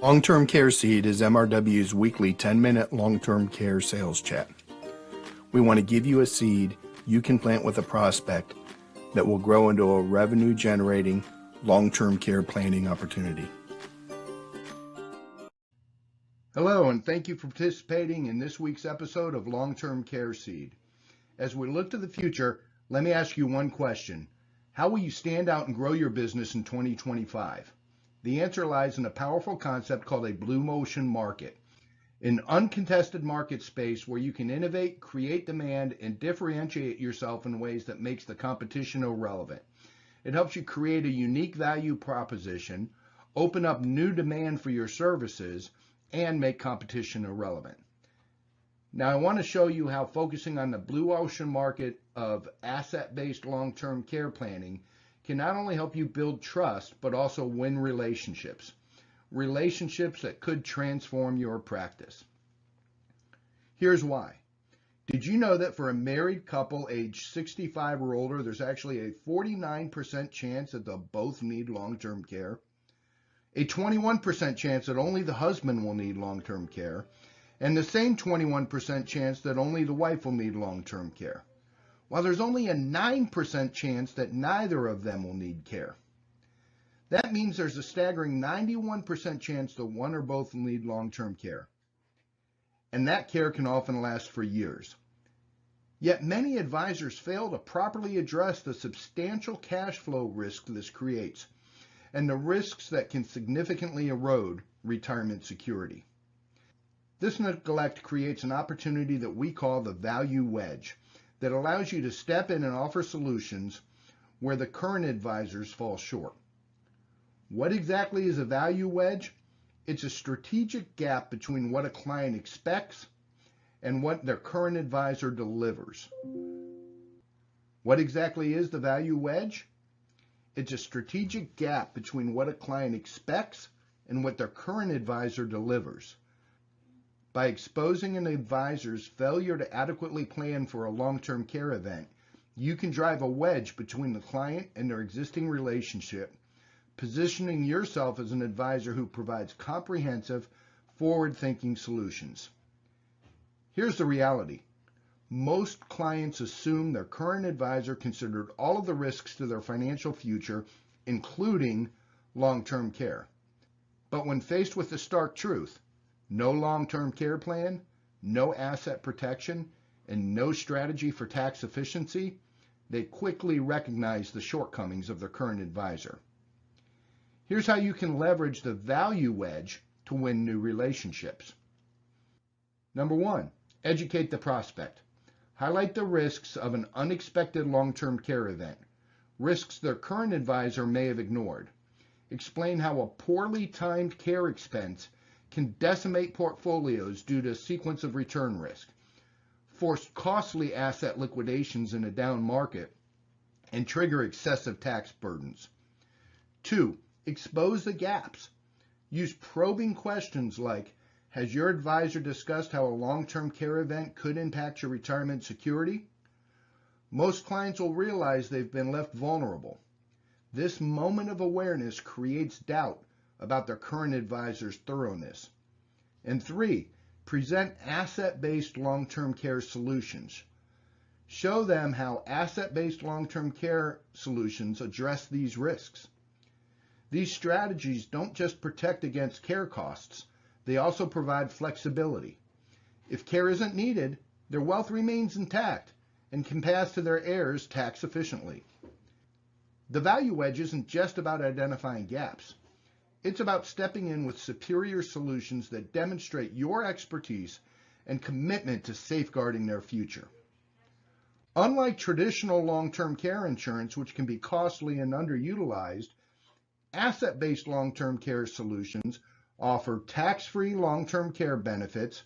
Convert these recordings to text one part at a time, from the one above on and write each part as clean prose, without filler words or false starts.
Long-Term Care Seed is MRW's weekly 10-minute long-term care sales chat. We want to give you a seed you can plant with a prospect that will grow into a revenue-generating long-term care planning opportunity. Hello, and thank you for participating in this week's episode of Long-Term Care Seed. As we look to the future, let me ask you one question. How will you stand out and grow your business in 2025? The answer lies in a powerful concept called a blue ocean market, an uncontested market space where you can innovate, create demand, and differentiate yourself in ways that makes the competition irrelevant. It helps you create a unique value proposition, open up new demand for your services, and make competition irrelevant. Now, I want to show you how focusing on the blue ocean market of asset-based long-term care planning can not only help you build trust, but also win relationships that could transform your practice. Here's why. Did you know that for a married couple age 65 or older, there's actually a 49% chance that they'll both need long-term care, a 21% chance that only the husband will need long-term care, and the same 21% chance that only the wife will need long-term care, while there's only a 9% chance that neither of them will need care. That means there's a staggering 91% chance that one or both will need long-term care. And that care can often last for years. Yet many advisors fail to properly address the substantial cash flow risk this creates, and the risks that can significantly erode retirement security. This neglect creates an opportunity that we call the value wedge, that allows you to step in and offer solutions where the current advisors fall short. What exactly is a value wedge? It's a strategic gap between what a client expects and what their current advisor delivers. What exactly is the value wedge? It's a strategic gap between what a client expects and what their current advisor delivers. By exposing an advisor's failure to adequately plan for a long-term care event, you can drive a wedge between the client and their existing relationship, positioning yourself as an advisor who provides comprehensive, forward-thinking solutions. Here's the reality. Most clients assume their current advisor considered all of the risks to their financial future, including long-term care. But when faced with the stark truth, no long-term care plan, no asset protection, and no strategy for tax efficiency, they quickly recognize the shortcomings of their current advisor. Here's how you can leverage the value wedge to win new relationships. Number one, educate the prospect. Highlight the risks of an unexpected long-term care event, risks their current advisor may have ignored. Explain how a poorly timed care expense can decimate portfolios due to a sequence of return risk, force costly asset liquidations in a down market, and trigger excessive tax burdens. 2. Expose the gaps. Use probing questions like, has your advisor discussed how a long-term care event could impact your retirement security? Most clients will realize they've been left vulnerable. This moment of awareness creates doubt about their current advisor's thoroughness. And 3, present asset-based long-term care solutions. Show them how asset-based long-term care solutions address these risks. These strategies don't just protect against care costs, they also provide flexibility. If care isn't needed, their wealth remains intact and can pass to their heirs tax efficiently. The value wedge isn't just about identifying gaps. It's about stepping in with superior solutions that demonstrate your expertise and commitment to safeguarding their future. Unlike traditional long-term care insurance, which can be costly and underutilized, asset-based long-term care solutions offer tax-free long-term care benefits.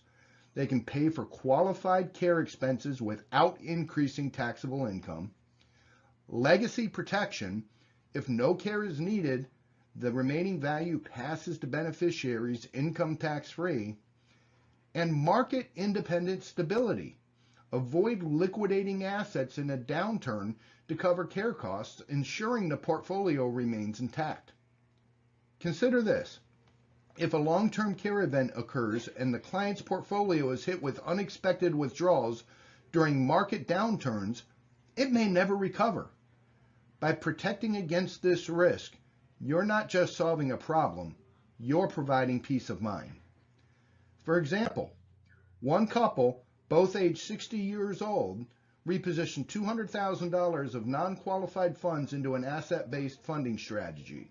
They can pay for qualified care expenses without increasing taxable income. Legacy protection. If no care is needed, the remaining value passes to beneficiaries income tax-free. And market-independent stability. Avoid liquidating assets in a downturn to cover care costs, ensuring the portfolio remains intact. Consider this. If a long-term care event occurs and the client's portfolio is hit with unexpected withdrawals during market downturns, it may never recover. By protecting against this risk, you're not just solving a problem, you're providing peace of mind. For example, one couple, both age 60 years old, repositioned $200,000 of non-qualified funds into an asset-based funding strategy.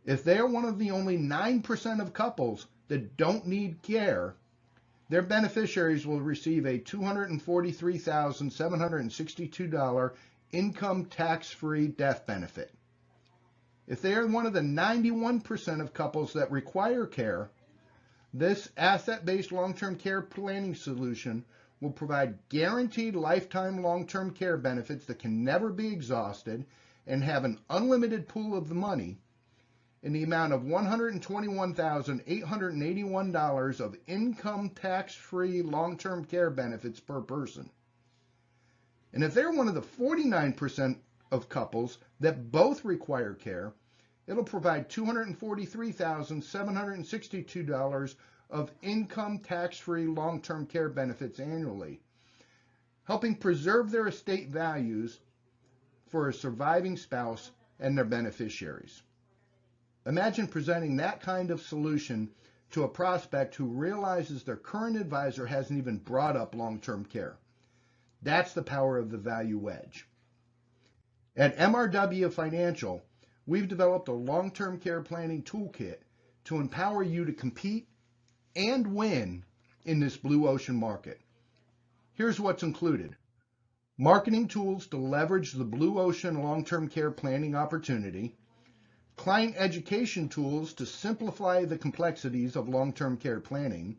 If they are one of the only 9% of couples that don't need care, their beneficiaries will receive a $243,762 income tax-free death benefit. If they are one of the 91% of couples that require care, this asset-based long-term care planning solution will provide guaranteed lifetime long-term care benefits that can never be exhausted and have an unlimited pool of the money in the amount of $121,881 of income tax-free long-term care benefits per person. And if they're one of the 49% of couples that both require care, it'll provide $243,762 of income tax-free long-term care benefits annually, helping preserve their estate values for a surviving spouse and their beneficiaries. Imagine presenting that kind of solution to a prospect who realizes their current advisor hasn't even brought up long-term care. That's the power of the Value Wedge. At MRW Financial, we've developed a long-term care planning toolkit to empower you to compete and win in this blue ocean market. Here's what's included: marketing tools to leverage the blue ocean long-term care planning opportunity, client education tools to simplify the complexities of long-term care planning,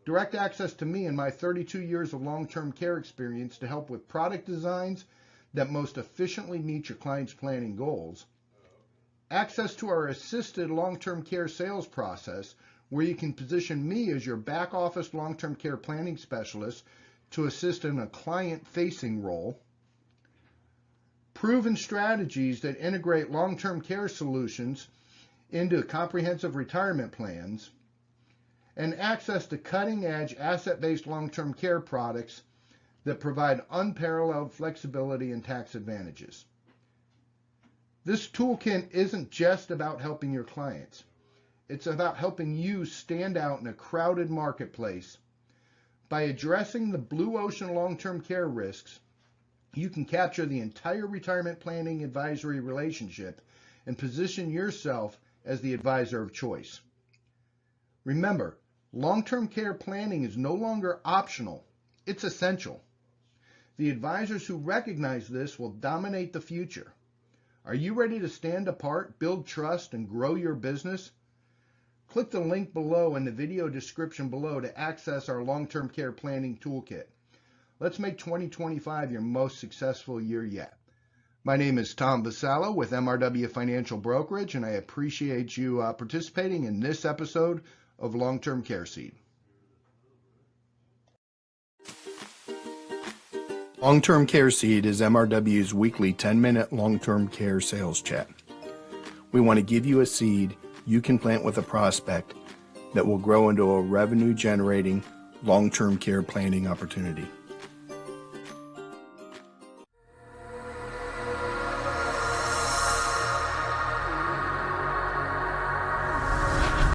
direct access to me and my 32 years of long-term care experience to help with product designs that most efficiently meet your client's planning goals, access to our assisted long-term care sales process where you can position me as your back office long-term care planning specialist to assist in a client-facing role, proven strategies that integrate long-term care solutions into comprehensive retirement plans, and access to cutting-edge asset-based long-term care products that provide unparalleled flexibility and tax advantages. This toolkit isn't just about helping your clients. It's about helping you stand out in a crowded marketplace. By addressing the blue ocean long-term care risks, you can capture the entire retirement planning advisory relationship and position yourself as the advisor of choice. Remember, long-term care planning is no longer optional, it's essential. The advisors who recognize this will dominate the future. Are you ready to stand apart, build trust, and grow your business? Click the link below in the video description below to access our long-term care planning toolkit. Let's make 2025 your most successful year yet. My name is Tom Vassallo with MRW Financial Brokerage, and I appreciate you participating in this episode of Long-Term Care Seed. Long-Term Care Seed is MRW's weekly 10-minute long-term care sales chat. We want to give you a seed you can plant with a prospect that will grow into a revenue-generating long-term care planning opportunity.